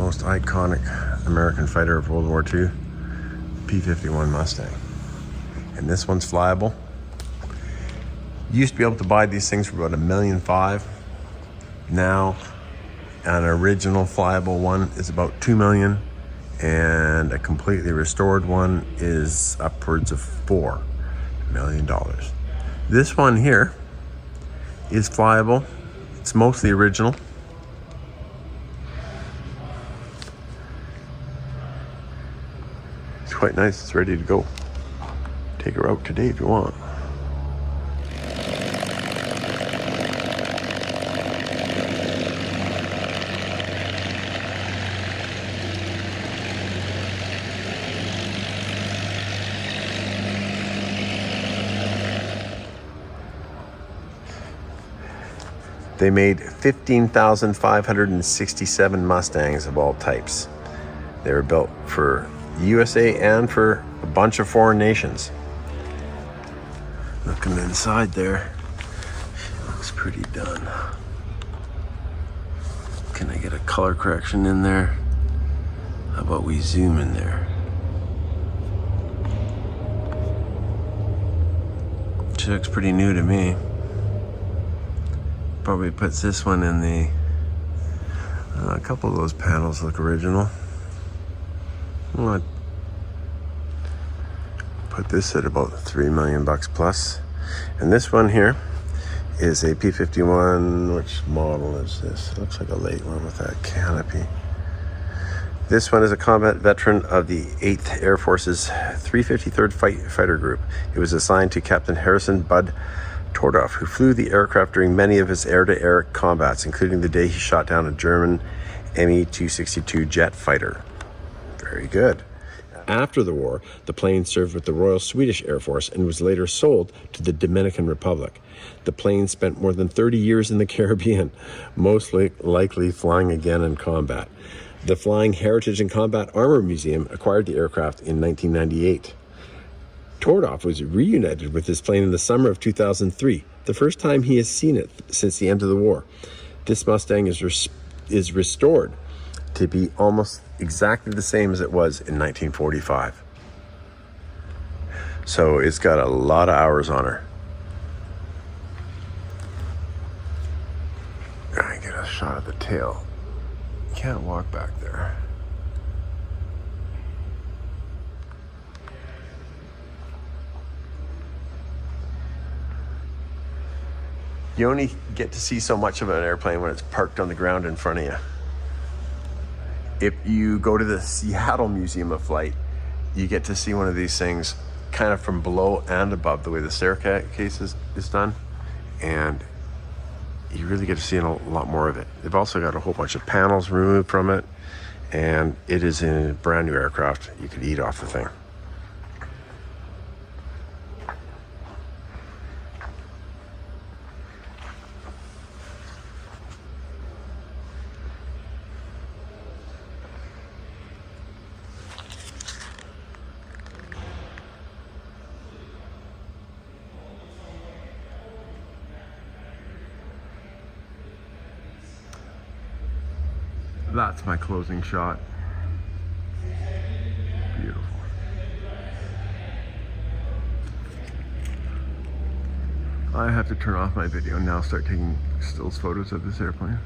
most iconic American fighter of World War II, P-51 Mustang. And this one's flyable. You used to be able to buy these things for about $1.5 million. Now, an original flyable one is about $2 million, and a completely restored one is upwards of $4 million. This one here is flyable. It's mostly original. It's quite nice. It's ready to go. Take her out today if you want. They made 15,567 Mustangs of all types. They were built for USA and for a bunch of foreign nations. Looking inside there, she looks pretty done. Can I get a color correction in there? How about we zoom in there? She looks pretty new to me. Probably puts this one in the, a couple of those panels look original. I'll put this at about $3 million plus. And this one here is a P-51, which model is this? Looks like a late one with that canopy. This one is a combat veteran of the 8th Air Force's 353rd Fighter Group. It was assigned to Captain Harrison Bud Tordoff, who flew the aircraft during many of his air-to-air combats, including the day he shot down a German Me-262 jet fighter. Very good. After the war, the plane served with the Royal Swedish Air Force and was later sold to the Dominican Republic. The plane spent more than 30 years in the Caribbean, most likely flying again in combat. The Flying Heritage and Combat Armor Museum acquired the aircraft in 1998. Tordoff was reunited with his plane in the summer of 2003, the first time he has seen it since the end of the war. This Mustang is restored to be almost exactly the same as it was in 1945. So it's got a lot of hours on her. I get a shot of the tail. Can't walk back there. You only get to see so much of an airplane when it's parked on the ground in front of you. If you go to the Seattle Museum of Flight, you get to see one of these things kind of from below and above, the way the staircase is done. And you really get to see a lot more of it. They've also got a whole bunch of panels removed from it. And it is a brand new aircraft. You could eat off the thing. That's my closing shot. Beautiful. I have to turn off my video and now start taking stills photos of this airplane.